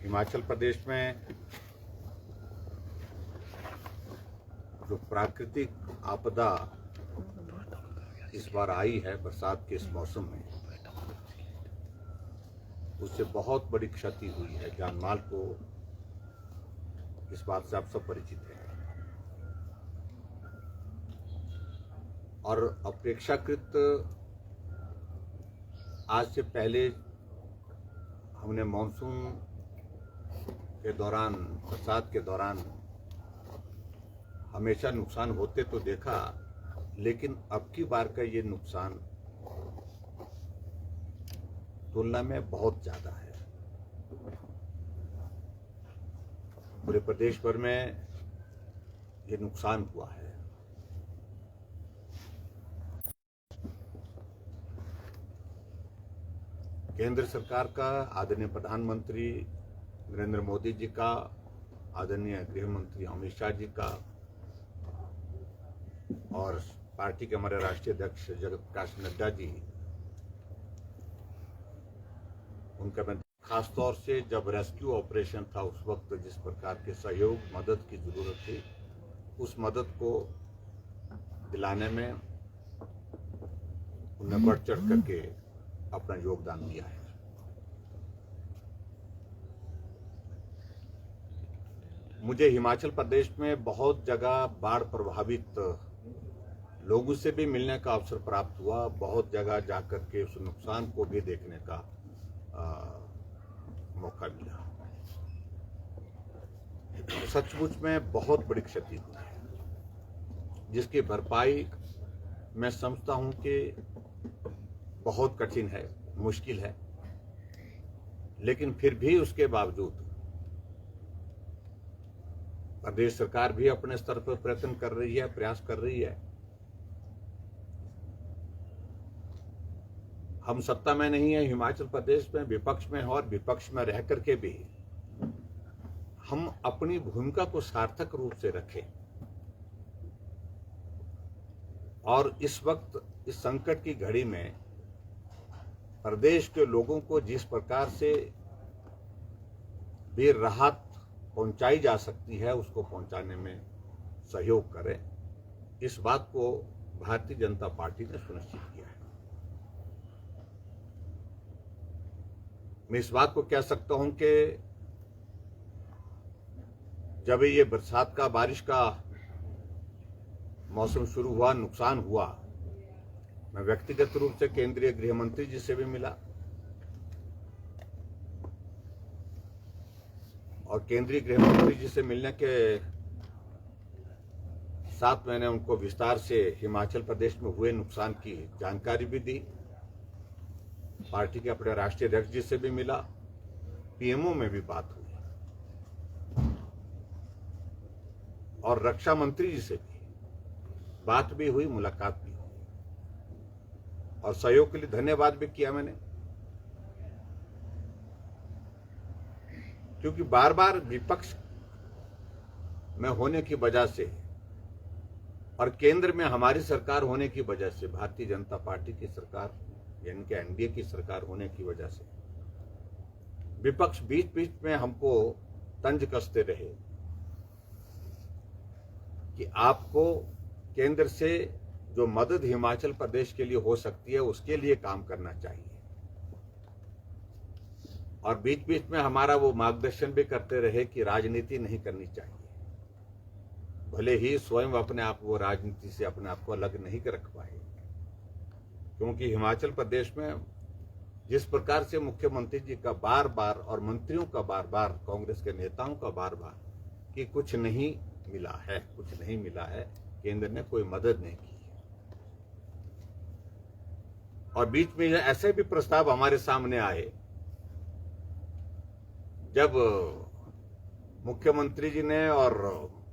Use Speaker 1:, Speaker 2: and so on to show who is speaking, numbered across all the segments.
Speaker 1: हिमाचल प्रदेश में जो प्राकृतिक आपदा इस बार आई है बरसात के इस मौसम में, उससे बहुत बड़ी क्षति हुई है। जान माल को इस बात से आप सब परिचित हैं। और अपेक्षाकृत आज से पहले हमने मानसून के दौरान, बरसात के दौरान हमेशा नुकसान होते तो देखा, लेकिन अब की बार का ये नुकसान तुलना में बहुत ज्यादा है। पूरे प्रदेश भर में ये नुकसान हुआ है। केंद्र सरकार का, आदरणीय प्रधानमंत्री नरेंद्र मोदी जी का, आदरणीय गृह मंत्री अमित शाह जी का और पार्टी के हमारे राष्ट्रीय अध्यक्ष जगत प्रकाश नड्डा जी, उनका मैं खास तौर से जब रेस्क्यू ऑपरेशन था उस वक्त जिस प्रकार के सहयोग मदद की जरूरत थी, उस मदद को दिलाने में उन्होंने बढ़ चढ़ करके अपना योगदान दिया है। मुझे हिमाचल प्रदेश में बहुत जगह बाढ़ प्रभावित लोगों से भी मिलने का अवसर प्राप्त हुआ। बहुत जगह जाकर के उस नुकसान को भी देखने का मौका मिला। सचमुच में बहुत बड़ी क्षति हुई है, जिसकी भरपाई मैं समझता हूं कि बहुत कठिन है, मुश्किल है, लेकिन फिर भी उसके बावजूद प्रदेश सरकार भी अपने स्तर पर प्रयत्न कर रही है, प्रयास कर रही है। हम सत्ता में नहीं है हिमाचल प्रदेश में, विपक्ष में है, और विपक्ष में रह करके भी हम अपनी भूमिका को सार्थक रूप से रखें। और इस वक्त इस संकट की घड़ी में प्रदेश के लोगों को जिस प्रकार से भी राहत पहुंचाई जा सकती है, उसको पहुंचाने में सहयोग करें। इस बात को भारतीय जनता पार्टी ने सुनिश्चित किया है। मैं इस बात को कह सकता हूं कि जब ये बरसात का, बारिश का मौसम शुरू हुआ, नुकसान हुआ, मैं व्यक्तिगत रूप से केंद्रीय गृह मंत्री जी से भी मिला और केंद्रीय गृह मंत्री जी से मिलने के साथ मैंने उनको विस्तार से हिमाचल प्रदेश में हुए नुकसान की जानकारी भी दी। पार्टी के अपने राष्ट्रीय अध्यक्ष जी से भी मिला, पीएमओ में भी बात हुई और रक्षा मंत्री जी से भी बात भी हुई, मुलाकात भी हुई और सहयोग के लिए धन्यवाद भी किया मैंने। क्योंकि बार बार विपक्ष में होने की वजह से और केंद्र में हमारी सरकार होने की वजह से, भारतीय जनता पार्टी की सरकार यानी कि एनडीए की सरकार होने की वजह से विपक्ष बीच बीच में हमको तंज कसते रहे कि आपको केंद्र से जो मदद हिमाचल प्रदेश के लिए हो सकती है उसके लिए काम करना चाहिए। और बीच बीच में हमारा वो मार्गदर्शन भी करते रहे कि राजनीति नहीं करनी चाहिए, भले ही स्वयं अपने आप वो राजनीति से अपने आप को अलग नहीं कर रख पाए। क्योंकि हिमाचल प्रदेश में जिस प्रकार से मुख्यमंत्री जी का बार बार और मंत्रियों का बार बार, कांग्रेस के नेताओं का बार बार कि कुछ नहीं मिला है, कुछ नहीं मिला है, केंद्र ने कोई मदद नहीं की है। और बीच में ऐसे भी प्रस्ताव हमारे सामने आए जब मुख्यमंत्री जी ने और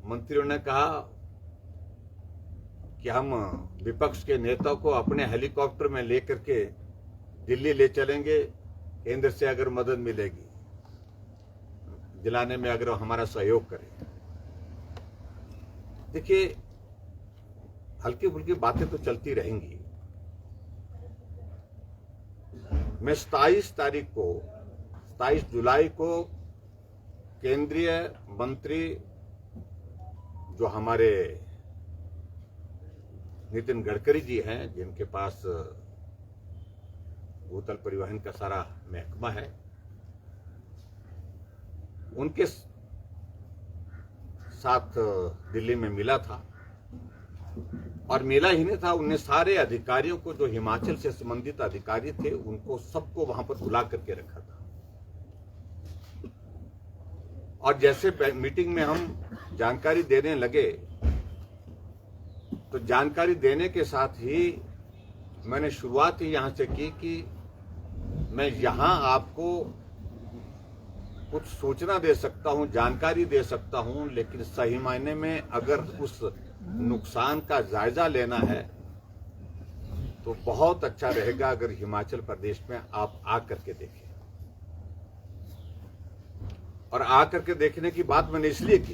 Speaker 1: मंत्रियों ने कहा कि हम विपक्ष के नेताओं को अपने हेलीकॉप्टर में लेकर के दिल्ली ले चलेंगे, केंद्र से अगर मदद मिलेगी, दिलाने में अगर हमारा सहयोग करें। देखिए, हल्की फुल्की बातें तो चलती रहेंगी। मैं 27 जुलाई को केंद्रीय मंत्री जो हमारे नितिन गडकरी जी हैं, जिनके पास भूतल परिवहन का सारा महकमा है, उनके साथ दिल्ली में मिला था। और मिला ही नहीं था, उनने सारे अधिकारियों को, जो हिमाचल से संबंधित अधिकारी थे, उनको सबको वहां पर बुला करके रखा था। और जैसे मीटिंग में हम जानकारी देने लगे, तो जानकारी देने के साथ ही मैंने शुरुआत ही यहां से की कि मैं यहां आपको कुछ सूचना दे सकता हूं, जानकारी दे सकता हूं, लेकिन सही मायने में अगर उस नुकसान का जायजा लेना है तो बहुत अच्छा रहेगा अगर हिमाचल प्रदेश में आप आकर के देखें। और आकर के देखने की बात मैंने इसलिए की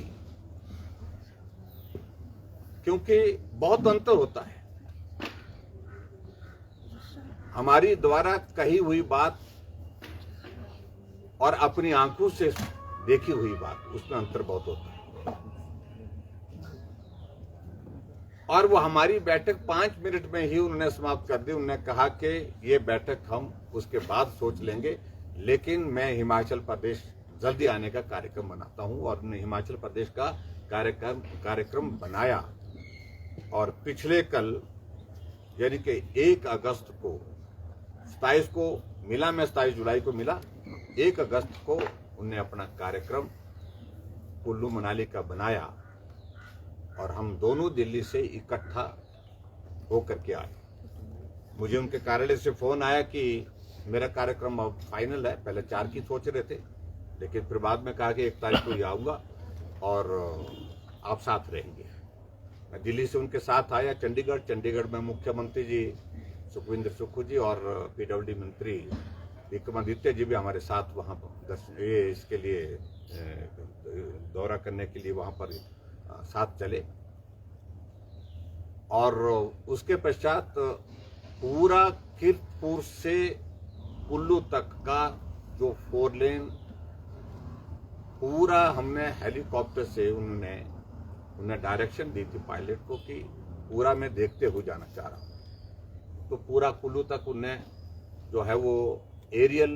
Speaker 1: क्योंकि बहुत अंतर होता है हमारी द्वारा कही हुई बात और अपनी आंखों से देखी हुई बात, उसमें अंतर बहुत होता है। और वो हमारी बैठक 5 मिनट में ही उन्होंने समाप्त कर दी। उन्होंने कहा कि ये बैठक हम उसके बाद सोच लेंगे, लेकिन मैं हिमाचल प्रदेश जल्दी आने का कार्यक्रम बनाता हूं। और उन्होंने हिमाचल प्रदेश का कार्यक्रम बनाया। और पिछले कल यानी कि 1 अगस्त को 27 को मिला, मैं 27 जुलाई को मिला, 1 अगस्त को उन्हें अपना कार्यक्रम कुल्लू मनाली का बनाया और हम दोनों दिल्ली से इकट्ठा होकर के आए। मुझे उनके कार्यालय से फोन आया कि मेरा कार्यक्रम अब फाइनल है। पहले 4 की सोच रहे थे, लेकिन फिर बाद में कहा कि 1 तारीख को ही आऊंगा और आप साथ रहेंगे। मैं दिल्ली से उनके साथ आया चंडीगढ़ में मुख्यमंत्री जी सुखविंदर सुक्खू जी और पीडब्ल्यूडी मंत्री विक्रमादित्य जी भी हमारे साथ वहां पर इसके लिए दौरा करने के लिए वहां पर साथ चले। और उसके पश्चात पूरा कीर्तपुर से कुल्लू तक का जो 4 लेन पूरा हमने हेलीकॉप्टर से उन्होंने डायरेक्शन दी थी पायलट को कि पूरा मैं देखते हुए जाना चाह रहा हूं। तो पूरा कुल्लू तक उन्होंने जो है वो एरियल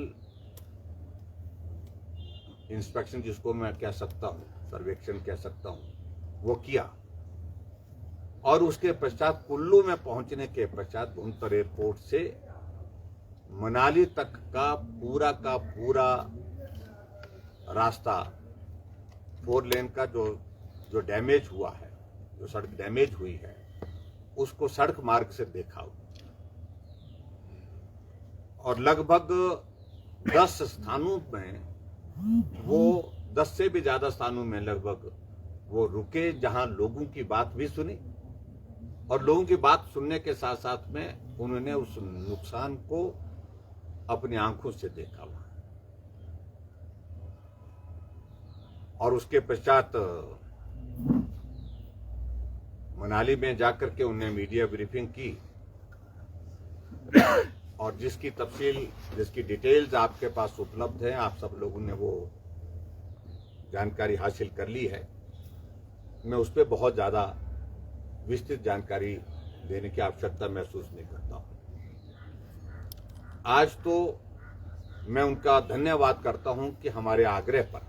Speaker 1: इंस्पेक्शन, जिसको मैं कह सकता हूं, सर्वेक्षण कह सकता हूं, वो किया। और उसके पश्चात कुल्लू में पहुंचने के पश्चात भुंतर एयरपोर्ट से मनाली तक का पूरा रास्ता 4 लेन का जो डैमेज हुआ है, जो सड़क डैमेज हुई है, उसको सड़क मार्ग से देखा। और लगभग 10 स्थानों में, वो 10 से भी ज्यादा स्थानों में लगभग वो रुके, जहां लोगों की बात भी सुनी। और लोगों की बात सुनने के साथ साथ में उन्होंने उस नुकसान को अपनी आंखों से देखा। और उसके पश्चात मनाली में जाकर के उन्हें मीडिया ब्रीफिंग की और जिसकी तफसील, जिसकी डिटेल्स आपके पास उपलब्ध है, आप सब लोगों ने वो जानकारी हासिल कर ली है। मैं उस पर बहुत ज्यादा विस्तृत जानकारी देने की आवश्यकता महसूस नहीं करता हूं। आज तो मैं उनका धन्यवाद करता हूं कि हमारे आग्रह पर,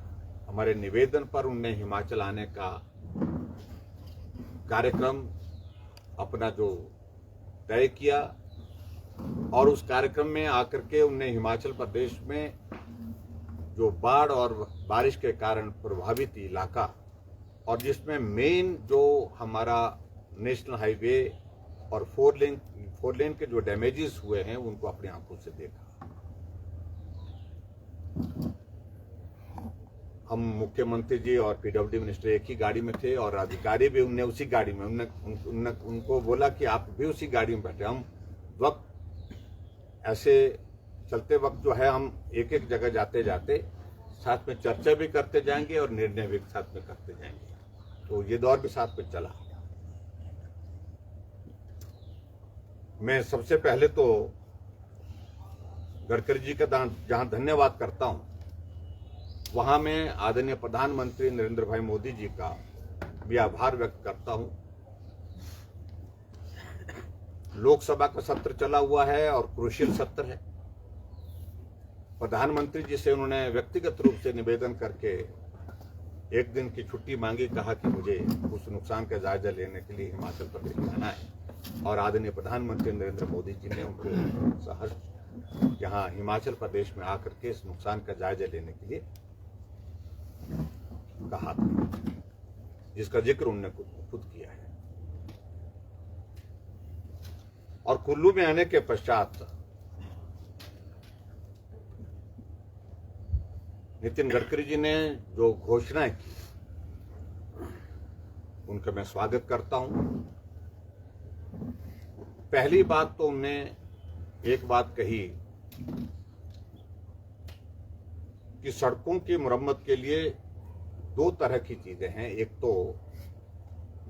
Speaker 1: हमारे निवेदन पर उन्हें हिमाचल आने का कार्यक्रम अपना जो तय किया। और उस कार्यक्रम में आकर के उन्हें हिमाचल प्रदेश में जो बाढ़ और बारिश के कारण प्रभावित इलाका, और जिसमें मेन जो हमारा नेशनल हाईवे और 4 लेन के जो डैमेजेस हुए हैं, उनको अपनी आंखों से देखा। हम मुख्यमंत्री जी और पीडब्ल्यूडी मिनिस्टर एक ही गाड़ी में थे और अधिकारी भी उनने उसी गाड़ी में, उनको बोला कि आप भी उसी गाड़ी में बैठे। हम वक्त ऐसे चलते वक्त जो है, हम एक जगह जाते जाते साथ में चर्चा भी करते जाएंगे और निर्णय भी साथ में करते जाएंगे। तो ये दौर भी साथ में चला। मैं सबसे पहले तो गडकरी जी का जहां धन्यवाद करता हूं, वहां मैं आदरणीय प्रधानमंत्री नरेंद्र भाई मोदी जी का भी आभार व्यक्त करता हूं। लोकसभा का सत्र चला हुआ है और क्रूशियल सत्र है। प्रधानमंत्री जी से उन्होंने व्यक्तिगत रूप से निवेदन करके एक दिन की छुट्टी मांगी, कहा कि मुझे उस नुकसान का जायजा लेने के लिए हिमाचल प्रदेश जाना है। और आदरणीय प्रधानमंत्री नरेंद्र मोदी जी ने उनको सहर्ष यहाँ हिमाचल प्रदेश में आकर के इस नुकसान का जायजा लेने के लिए कहा था, जिसका जिक्र उन्होंने खुद किया है। और कुल्लू में आने के पश्चात नितिन गडकरी जी ने जो घोषणाएं की उनका मैं स्वागत करता हूं। पहली बात तो उन्होंने एक बात कही कि सड़कों की मरम्मत के लिए दो तरह की चीजें हैं। एक तो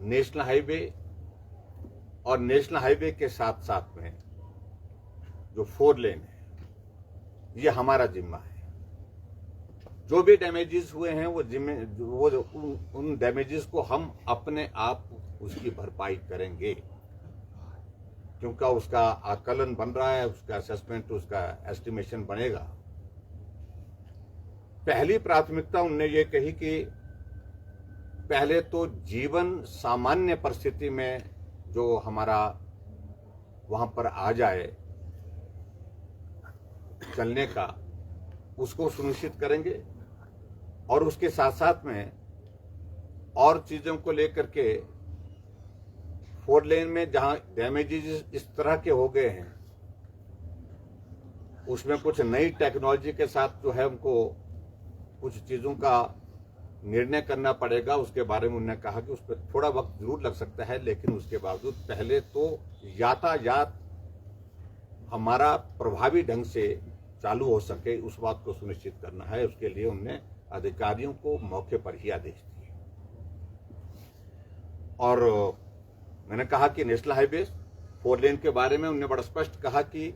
Speaker 1: नेशनल हाईवे और नेशनल हाईवे के साथ साथ में जो 4 लेन है, ये हमारा जिम्मा है। जो भी डैमेजेस हुए हैं वो उन डैमेजेस को हम अपने आप उसकी भरपाई करेंगे, क्योंकि उसका आकलन बन रहा है, उसका असेसमेंट, उसका एस्टिमेशन बनेगा। पहली प्राथमिकता उन्होंने ये कही कि पहले तो जीवन सामान्य परिस्थिति में जो हमारा वहां पर आ जाए चलने का, उसको सुनिश्चित करेंगे। और उसके साथ साथ में और चीजों को लेकर के 4 लेन में जहां डैमेजेस इस तरह के हो गए हैं, उसमें कुछ नई टेक्नोलॉजी के साथ जो है उनको कुछ चीजों का निर्णय करना पड़ेगा। उसके बारे में उन्होंने कहा कि उस पर थोड़ा वक्त जरूर लग सकता है, लेकिन उसके बावजूद पहले तो यातायात हमारा प्रभावी ढंग से चालू हो सके, उस बात को सुनिश्चित करना है। उसके लिए उन्होंने अधिकारियों को मौके पर ही आदेश दिए। और मैंने कहा कि नेशनल हाईवे 4 लेन के बारे में उन्होंने बड़ा स्पष्ट कहा कि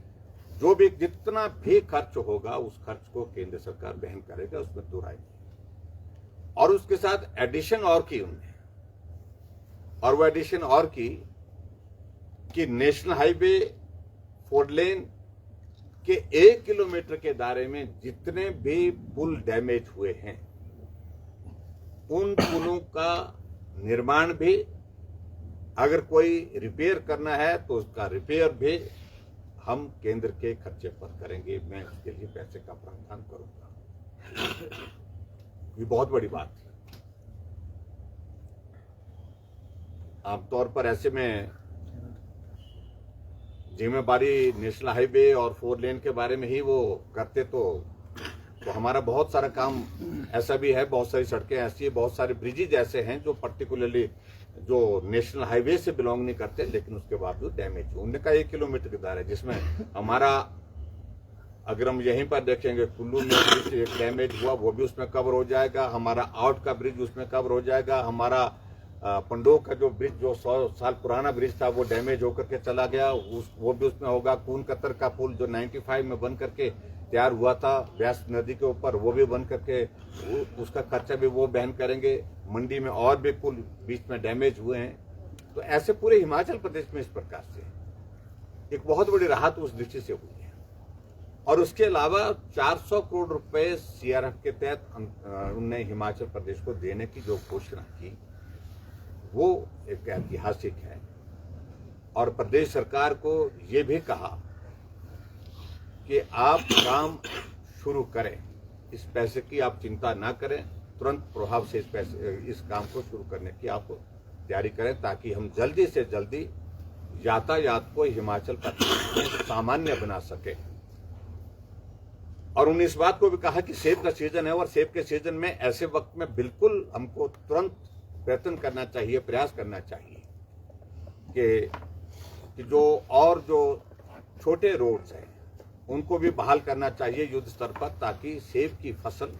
Speaker 1: जो भी जितना भी खर्च होगा उस खर्च को केंद्र सरकार वहन करेगा, उसमें दो राय नहीं। और उसके साथ एडिशन और की उन्होंने, और वो एडिशन और की कि नेशनल हाईवे 4 लेन के 1 किलोमीटर के दायरे में जितने भी पुल डैमेज हुए हैं, उन पुलों का निर्माण भी, अगर कोई रिपेयर करना है तो उसका रिपेयर भी हम केंद्र के खर्चे पर करेंगे। मैं उसके लिए पैसे का प्रावधान करूंगा। ये बहुत बड़ी बात है। आमतौर पर ऐसे में जिम्मेदारी नेशनल हाईवे और 4 लेन के बारे में ही वो करते तो हमारा बहुत सारा काम ऐसा भी है, बहुत सारी सड़कें ऐसी है, बहुत सारे ब्रिजेज ऐसे हैं जो पर्टिकुलरली जो नेशनल हाईवे से बिलोंग नहीं करते, लेकिन उसके बावजूद डैमेज हुए। उनका 1 किलोमीटर के दायरा, जिसमें हमारा, अगर हम यहीं पर देखेंगे, कुल्लू में ब्रिज एक डैमेज हुआ, वो भी उसमें कवर हो जाएगा। हमारा आउट का ब्रिज उसमें कवर हो जाएगा। हमारा पंडोह का जो ब्रिज, जो 100 साल पुराना ब्रिज था, वो डैमेज होकर के चला गया, वो भी उसमें होगा। कून कतर का पुल जो 95 में बन करके तैयार हुआ था व्यास नदी के ऊपर, वो भी बन करके उसका खर्चा भी वो वहन करेंगे। मंडी में और भी पुल बीच में डैमेज हुए हैं। तो ऐसे पूरे हिमाचल प्रदेश में इस प्रकार से एक बहुत बड़ी राहत उस दृष्टि से हुई है। और उसके अलावा 400 करोड़ रुपए सीआरएफ के तहत उन्होंने हिमाचल प्रदेश को देने की जो घोषणा की, वो एक ऐतिहासिक है। और प्रदेश सरकार को ये भी कहा कि आप काम शुरू करें, इस पैसे की आप चिंता ना करें, तुरंत प्रभाव से इस काम को शुरू करने की आप तैयारी करें, ताकि हम जल्दी से जल्दी यातायात को हिमाचल प्रदेश में सामान्य बना सके। और उन्होंने इस बात को भी कहा कि सेब का सीजन है, और सेब के सीजन में ऐसे वक्त में बिल्कुल हमको तुरंत प्रयत्न करना चाहिए, प्रयास करना चाहिए कि जो छोटे रोड्स हैं उनको भी बहाल करना चाहिए युद्ध स्तर पर, ताकि सेब की फसल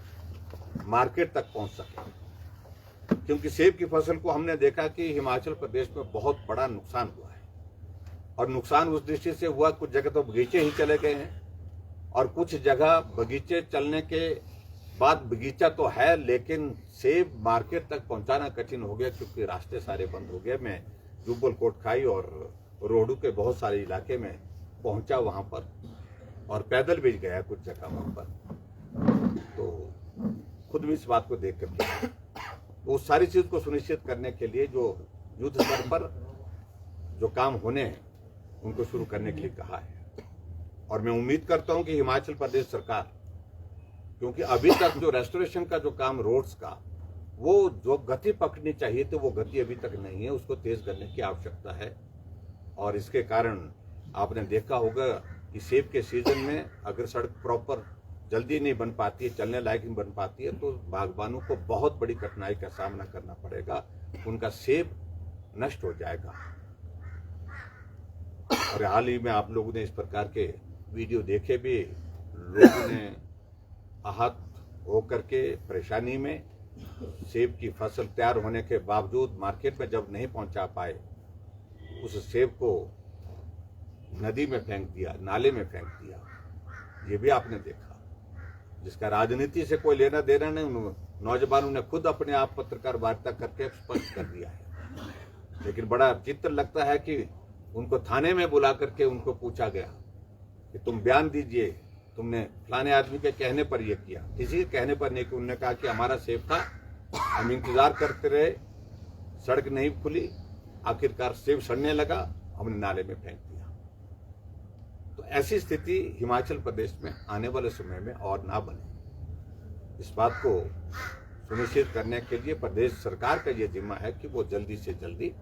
Speaker 1: मार्केट तक पहुंच सके। क्योंकि सेब की फसल को हमने देखा कि हिमाचल प्रदेश में बहुत बड़ा नुकसान हुआ है। और नुकसान उस दृष्टि से हुआ, कुछ जगह तो बगीचे ही चले गए हैं, और कुछ जगह बगीचे चलने के बात बगीचा तो है, लेकिन सेब मार्केट तक पहुंचाना कठिन हो गया क्योंकि रास्ते सारे बंद हो गए। मैं जुब्बल कोटखाई और रोहडू के बहुत सारे इलाके में पहुंचा वहां पर, और पैदल भी गया कुछ जगह वहां पर, तो खुद भी इस बात को देख कर तो उस सारी चीज को सुनिश्चित करने के लिए जो युद्ध स्तर पर जो काम होने हैं उनको शुरू करने के लिए कहा है। और मैं उम्मीद करता हूं कि हिमाचल प्रदेश सरकार, क्योंकि अभी तक जो रेस्टोरेशन का जो काम रोड्स का, वो जो गति पकड़नी चाहिए तो वो गति अभी तक नहीं है, उसको तेज करने की आवश्यकता है। और इसके कारण आपने देखा होगा कि सेब के सीजन में अगर सड़क प्रॉपर जल्दी नहीं बन पाती है, चलने लायक नहीं बन पाती है, तो बागबानों को बहुत बड़ी कठिनाई का सामना करना पड़ेगा, उनका सेब नष्ट हो जाएगा। और हाल ही में आप लोगों ने इस प्रकार के वीडियो देखे भी, लोगों ने आहत होकर के परेशानी में सेब की फसल तैयार होने के बावजूद मार्केट में जब नहीं पहुंचा पाए, उस सेब को नदी में फेंक दिया, नाले में फेंक दिया। ये भी आपने देखा, जिसका राजनीति से कोई लेना देना नहीं। नौजवानों ने खुद अपने आप पत्रकार वार्ता करके स्पष्ट कर दिया है। लेकिन बड़ा चित्र लगता है कि उनको थाने में बुला करके उनको पूछा गया कि तुम बयान दीजिए, तुमने फलाने आदमी के कहने पर यह किया, किसी के कहने पर नहीं। कि उन्होंने कहा कि हमारा सेब था, हम इंतजार करते रहे, सड़क नहीं खुली, आखिरकार सेब सड़ने लगा, हमने नाले में फेंक दिया। तो ऐसी स्थिति हिमाचल प्रदेश में आने वाले समय में और ना बने, इस बात को सुनिश्चित करने के लिए प्रदेश सरकार का यह जिम्मा है कि वो जल्दी से जल्दी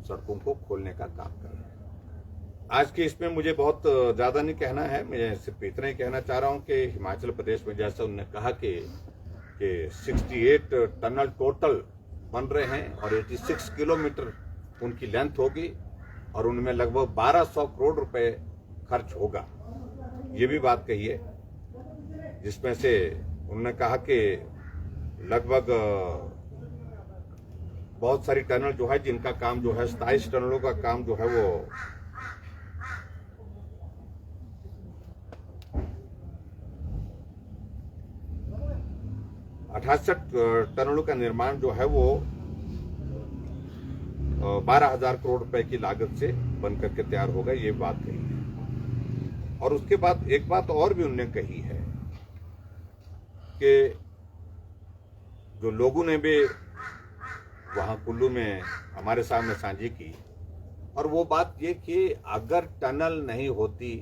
Speaker 1: सड़कों को खोलने का काम करें। आज के इसमें मुझे बहुत ज्यादा नहीं कहना है, मैं सिर्फ इतना ही कहना चाह रहा हूं कि हिमाचल प्रदेश में जैसा उन्होंने कहा कि 68 टनल टोटल बन रहे हैं और 86 किलोमीटर उनकी लेंथ होगी, और उनमें लगभग 1200 करोड़ रुपए खर्च होगा। ये भी बात कही है, जिसमें से उन्होंने कहा कि लगभग बहुत सारी टनल जो है जिनका काम जो है 27 टनलों का काम जो है वो 68 टनलों का निर्माण जो है वो 12,000 करोड़ रुपए की लागत से बनकर के तैयार होगा। ये बात कही है। और उसके बाद एक बात और भी उन्होंने कही है कि जो लोगों ने भी वहां कुल्लू में हमारे सामने साझी की, और वो बात ये कि अगर टनल नहीं होती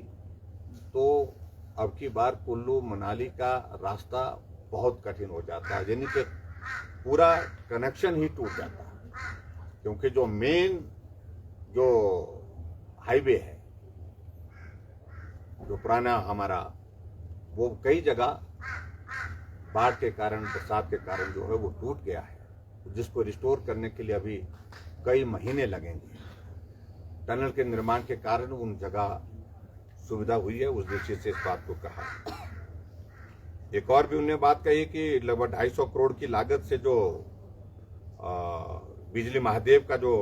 Speaker 1: तो अब की बार कुल्लू मनाली का रास्ता बहुत कठिन हो जाता है, यानी कि पूरा कनेक्शन ही टूट जाता है। क्योंकि जो मेन जो हाईवे है, जो पुराना हमारा, वो कई जगह बाढ़ के कारण, बरसात के कारण जो है वो टूट गया है, जिसको रिस्टोर करने के लिए अभी कई महीने लगेंगे। टनल के निर्माण के कारण उन जगह सुविधा हुई है, उस दृष्टि से इस बात को कहा। एक और भी उन्होंने बात कही कि लगभग 250 करोड़ की लागत से जो बिजली महादेव का जो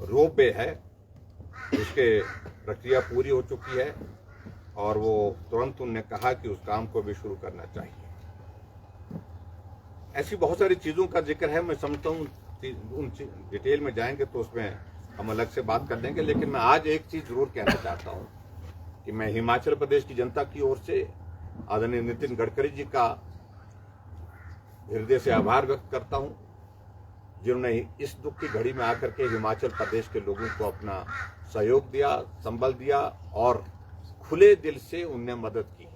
Speaker 1: रोपवे है, उसके प्रक्रिया पूरी हो चुकी है, और वो तुरंत उन्होंने कहा कि उस काम को भी शुरू करना चाहिए। ऐसी बहुत सारी चीजों का जिक्र है, मैं समझता हूँ उन डिटेल में जाएंगे तो उसमें हम अलग से बात कर लेंगे। लेकिन मैं आज एक चीज जरूर कहना चाहता हूँ कि मैं हिमाचल प्रदेश की जनता की ओर से आदरणीय नितिन गडकरी जी का हृदय से आभार व्यक्त करता हूं, जिन्होंने इस दुख की घड़ी में आकर के हिमाचल प्रदेश के लोगों को अपना सहयोग दिया, संबल दिया, और खुले दिल से उनने मदद की।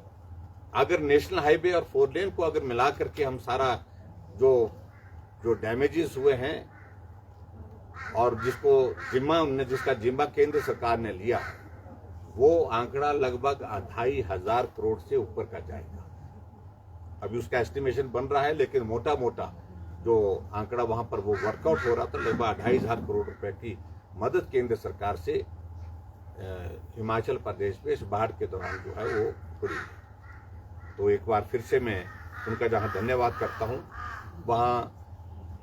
Speaker 1: अगर नेशनल हाईवे और 4 लेन को अगर मिला करके हम सारा जो डैमेजेस हुए हैं और जिसका जिम्मा केंद्र सरकार ने लिया, वो आंकड़ा लगभग 2,500 करोड़ से ऊपर का जाएगा। अभी उसका एस्टिमेशन बन रहा है, लेकिन मोटा मोटा जो आंकड़ा वहां पर वो वर्कआउट हो रहा था, लगभग 2,500 करोड़ रुपए की मदद केंद्र सरकार से हिमाचल प्रदेश में इस बाढ़ के दौरान जो है वो हुई है। तो एक बार फिर से मैं उनका जहां धन्यवाद करता हूं, वहां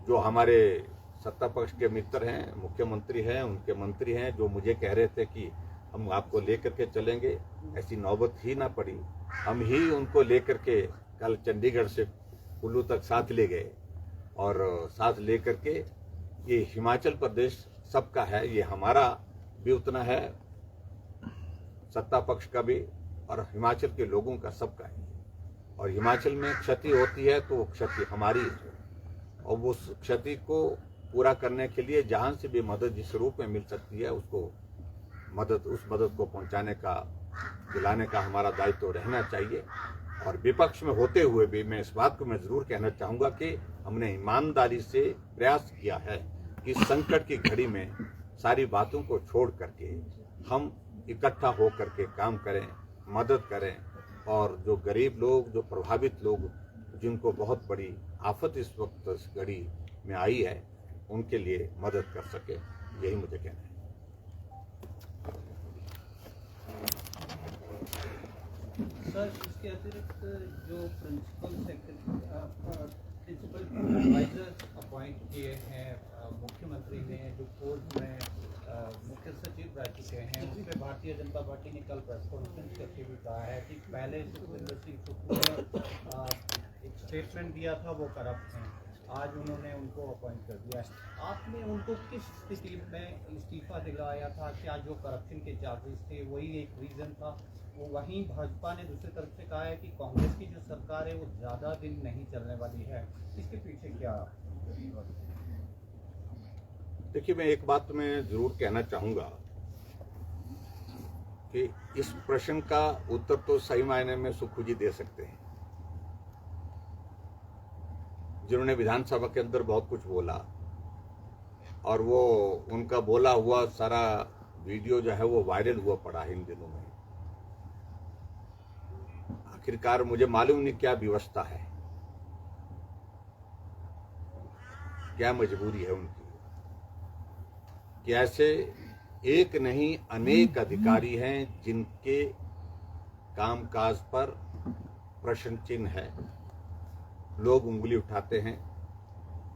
Speaker 1: जो हमारे सत्ता पक्ष के मित्र हैं, मुख्यमंत्री हैं, उनके मंत्री हैं, जो मुझे कह रहे थे कि हम आपको लेकर के चलेंगे, ऐसी नौबत ही ना पड़ी। हम ही उनको लेकर के कल चंडीगढ़ से कुल्लू तक साथ ले गए और साथ लेकर के ये हिमाचल प्रदेश सबका है, ये हमारा भी उतना है, सत्ता पक्ष का भी और हिमाचल के लोगों का सबका है। और हिमाचल में क्षति होती है तो वो क्षति हमारी है और उस क्षति को पूरा करने के लिए जहां से भी मदद जिस रूप में मिल सकती है उसको उस मदद को पहुंचाने का, दिलाने का हमारा दायित्व तो रहना चाहिए। और विपक्ष में होते हुए भी मैं इस बात को मैं जरूर कहना चाहूँगा कि हमने ईमानदारी से प्रयास किया है कि संकट की घड़ी में सारी बातों को छोड़ करके हम इकट्ठा हो करके काम करें, मदद करें और जो गरीब लोग, जो प्रभावित लोग, जिनको बहुत बड़ी आफत इस वक्त इस घड़ी में आई है, उनके लिए मदद कर सके, यही मुझे कहना है।
Speaker 2: सर, इसके अतिरिक्त जो प्रिंसिपल एडवाइजर्स अपॉइंट किए हैं मुख्यमंत्री ने, जो कोर्ट में मुख्य सचिव रह चुके हैं, उसमें भारतीय जनता पार्टी ने कल प्रेस कॉन्फ्रेंस करके भी कहा है कि पहले सुखविंदर सिंह सुक्खू ने एक स्टेटमेंट दिया था वो करप्ट हैं, आज उन्होंने उनको अपॉइंट कर दिया है। आपने उनको किस स्थिति में इस्तीफा दिलाया था? क्या जो करप्शन के चार्जेस थे वही एक रीज़न था? वो वहीं भाजपा ने दूसरी तरफ से कहा है कि कांग्रेस की जो सरकार है वो ज़्यादा दिन नहीं चलने वाली है, इसके पीछे क्या?
Speaker 1: देखिए, मैं एक बात मैं जरूर कहना चाहूँगा कि इस प्रश्न का उत्तर तो सही मायने में सुक्खू जी दे सकते हैं, जिन्होंने विधानसभा के अंदर बहुत कुछ बोला और वो उनका बोला हुआ सारा वीडियो जो है वो वायरल हुआ पड़ा है इन दिनों में। आखिरकार मुझे मालूम नहीं क्या व्यवस्था है, क्या मजबूरी है उनकी कि ऐसे एक नहीं अनेक अधिकारी हैं जिनके कामकाज पर प्रश्न चिन्ह है, लोग उंगली उठाते हैं,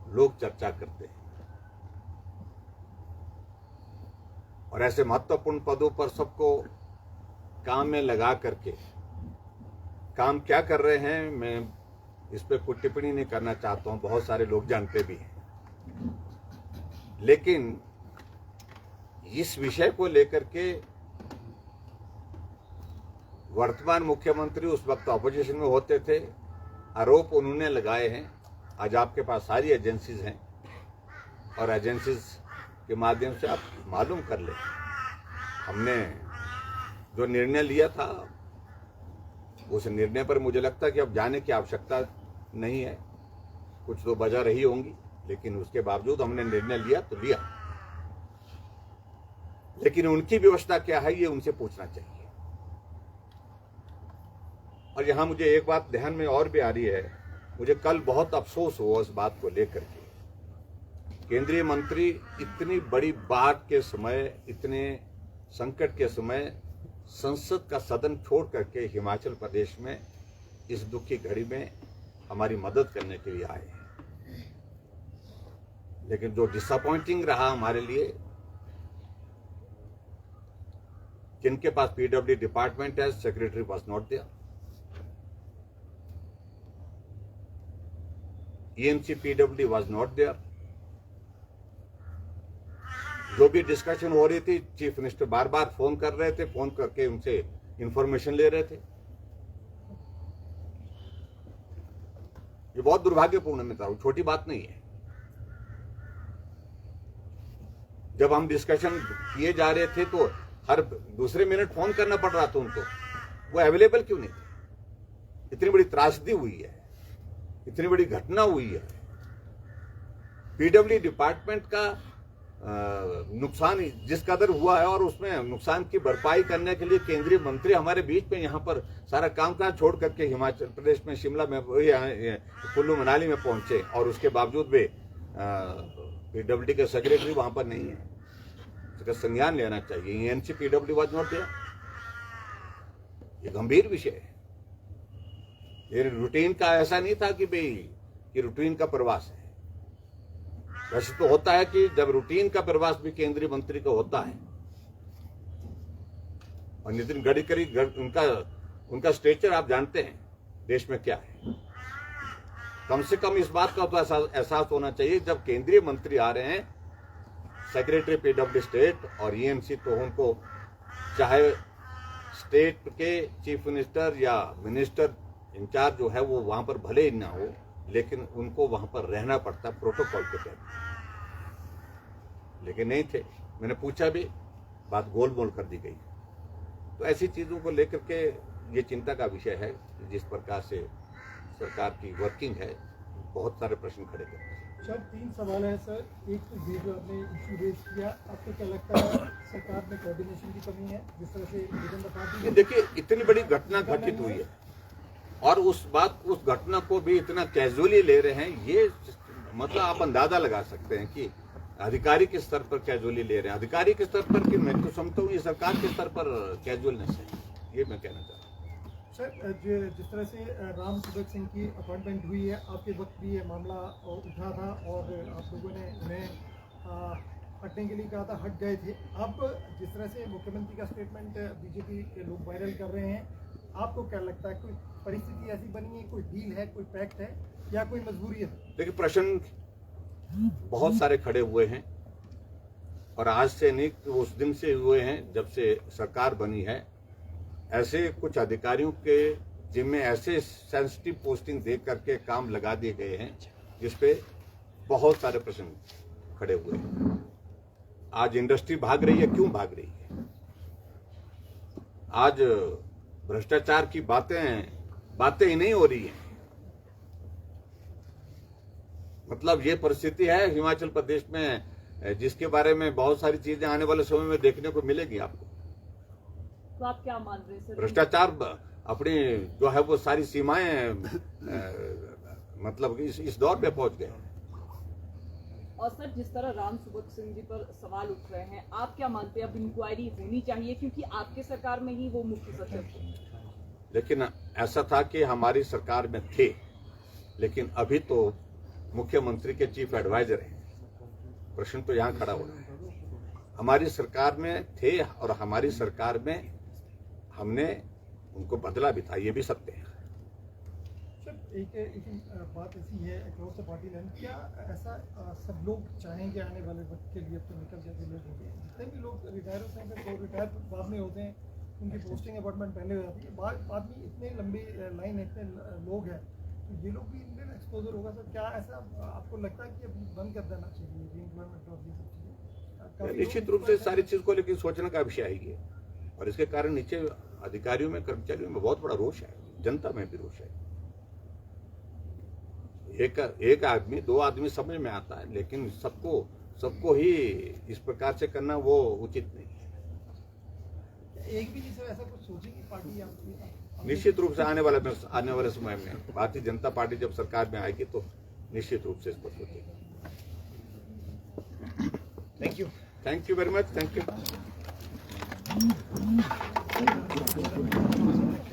Speaker 1: लोग चर्चा करते हैं और ऐसे महत्वपूर्ण पदों पर सबको काम में लगा करके काम क्या कर रहे हैं मैं इस पर कोई टिप्पणी नहीं करना चाहता हूं, बहुत सारे लोग जानते भी हैं। लेकिन इस विषय को लेकर के वर्तमान मुख्यमंत्री उस वक्त ऑपोजिशन में होते थे, आरोप उन्होंने लगाए हैं। आज आपके पास सारी एजेंसीज हैं और एजेंसीज के माध्यम से आप मालूम कर लें। हमने जो निर्णय लिया था उस निर्णय पर मुझे लगता है कि अब जाने की आवश्यकता नहीं है, कुछ तो वजह रही होंगी, लेकिन उसके बावजूद हमने निर्णय लिया तो लिया। लेकिन उनकी व्यवस्था क्या है ये उनसे पूछना चाहिए। और यहां मुझे एक बात ध्यान में और भी आ रही है, मुझे कल बहुत अफसोस हुआ उस बात को लेकर के। केंद्रीय मंत्री इतनी बड़ी बात के समय, इतने संकट के समय संसद का सदन छोड़ करके हिमाचल प्रदेश में इस दुख की घड़ी में हमारी मदद करने के लिए आए हैं। लेकिन जो डिसअपॉइंटिंग रहा हमारे लिए, जिनके पास पीडब्ल्यू डिपार्टमेंट है, secretary was not there, EMC PW was not there. जो भी डिस्कशन हो रही थी, चीफ मिनिस्टर बार बार फोन कर रहे थे, फोन करके उनसे इंफॉर्मेशन ले रहे थे। ये बहुत दुर्भाग्यपूर्ण है, वो छोटी बात नहीं है। जब हम डिस्कशन किए जा रहे थे तो हर दूसरे मिनट फोन करना पड़ रहा था उनको, वो अवेलेबल क्यों नहीं थे? इतनी बड़ी त्रासदी हुई है, इतनी बड़ी घटना हुई है, पीडब्ल्यू डिपार्टमेंट का नुकसान जिस कदर हुआ है और उसमें नुकसान की भरपाई करने के लिए केंद्रीय मंत्री हमारे बीच में यहाँ पर सारा कामकाज छोड़ करके हिमाचल प्रदेश में शिमला में कुल्लू मनाली में पहुंचे और उसके बावजूद भी पीडब्ल्यू के सेक्रेटरी वहां पर नहीं है। इसका संज्ञान लेना चाहिए। ENC PW was not there. ये गंभीर विषय है। ये रूटीन का ऐसा नहीं था कि भाई ये रूटीन का प्रवास है। वैसे तो होता है कि जब रूटीन का प्रवास भी केंद्रीय मंत्री का होता है और नितिन गडकरी उनका उनका स्ट्रेचर आप जानते हैं देश में क्या है। कम से कम इस बात का तो एहसास होना चाहिए, जब केंद्रीय मंत्री आ रहे हैं, सेक्रेटरी पीडब्ल्यू स्टेट और ईएनसी, तो उनको चाहे स्टेट के चीफ मिनिस्टर या मिनिस्टर इंचार्ज जो है वो वहां पर भले ही ना हो, लेकिन उनको वहां पर रहना पड़ता प्रोटोकॉल के तहत। लेकिन नहीं थे, मैंने पूछा भी, बात गोलमोल कर दी गई। तो ऐसी चीजों को लेकर के ये चिंता का विषय है। जिस प्रकार से सरकार की वर्किंग है, बहुत सारे प्रश्न खड़े करते हैं।
Speaker 3: सर 3 सवाल है सर। एक तो ये जो आपने इशू रेज किया, आपको क्या लगता है सरकार में कोऑर्डिनेशन की कमी है जिस तरह से विजन पार्टी?
Speaker 1: देखिए, इतनी बड़ी घटना घटित हुई है और उस घटना को भी इतना कैजुअली ले रहे हैं, ये मतलब आप अंदाजा लगा सकते हैं कि अधिकारी के स्तर पर कैजुअली ले रहे हैं। अधिकारी के स्तर पर कि मैं तो समझता हूँ ये सरकार के स्तर पर कैजुअलनेस है, ये मैं कहना चाहता हूँ।
Speaker 3: सर जिस तरह से राम सुभग सिंह की अपॉइंटमेंट हुई है, आपके वक्त भी ये मामला उठा था और आप लोगों ने उन्हें हटने के लिए कहा था, हट गए थे। अब जिस तरह से मुख्यमंत्री का स्टेटमेंट बीजेपी के लोग वायरल कर रहे हैं, आपको क्या लगता है कोई परिस्थिति ऐसी बनी है, कोई डील है, कोई पैक्ट है या कोई मजबूरी है?
Speaker 1: देखिए, प्रश्न बहुत सारे खड़े हुए हैं और आज से नहीं, उस दिन से हुए हैं जब से सरकार बनी है। ऐसे कुछ अधिकारियों के जिनमें ऐसे सेंसिटिव पोस्टिंग दे करके काम लगा दिए गए हैं जिसपे बहुत सारे प्रश्न खड़े हुए हैं। आज इंडस्ट्री भाग रही है, क्यों भाग रही है? आज भ्रष्टाचार की बातें ही नहीं हो रही हैं। मतलब ये परिस्थिति है हिमाचल प्रदेश में, जिसके बारे में बहुत सारी चीजें आने वाले समय में देखने को मिलेगी आपको।
Speaker 4: तो आप क्या मान रहे हैं सर?
Speaker 1: भ्रष्टाचार अपनी जो है वो सारी सीमाएं मतलब इस दौर पे पहुंच गए।
Speaker 4: और सर, जिस तरह राम सुभग सिंह जी पर सवाल उठ रहे हैं, आप क्या मानते हैं अब इंक्वायरी होनी चाहिए, क्योंकि आपके सरकार में ही वो मुख्य सचिव थे?
Speaker 1: लेकिन ऐसा था कि हमारी सरकार में थे, लेकिन अभी तो मुख्यमंत्री के चीफ एडवाइजर हैं। प्रश्न तो यहाँ खड़ा हो रहा है। हमारी सरकार में थे और हमारी सरकार में हमने उनको बदला भी था, ये भी सत्य है।
Speaker 3: सर एक बात ऐसी है अक्रॉस द पार्टी लाइन, क्या ऐसा सब लोग चाहेंगे आने वाले वक्त के लिए? अब तो निकल जाते लोग हो गए, जितने भी लोग रिटायर होते हैं फिर रिटायर बाद में होते हैं, उनकी पोस्टिंग अपॉइंटमेंट पहले हो जाती है, बाद में इतने लंबी लाइन है, इतने लोग हैं, तो ये लोग भी इनमें एक्सपोजर होगा। सर क्या ऐसा आपको लगता है कि अभी बंद कर देना चाहिए रीएम्प्लॉयमेंट और ये सब चीजें?
Speaker 1: निश्चित रूप से सारी चीज को लेकर सोचने का विषय है ये, और इसके कारण नीचे अधिकारियों में, कर्मचारियों में बहुत बड़ा रोष है, जनता में भी रोष है। एक आदमी, 2 आदमी समझ में आता है, लेकिन सबको ही इस प्रकार से करना वो उचित नहीं है।
Speaker 3: एक भी नहीं सर ऐसा कुछ सोचेगी पार्टी आपकी?
Speaker 1: निश्चित रूप से आने वाले समय में भारतीय जनता पार्टी जब सरकार में आएगी तो निश्चित रूप से इस पर सोचेगी। Thank you very much. Thank you.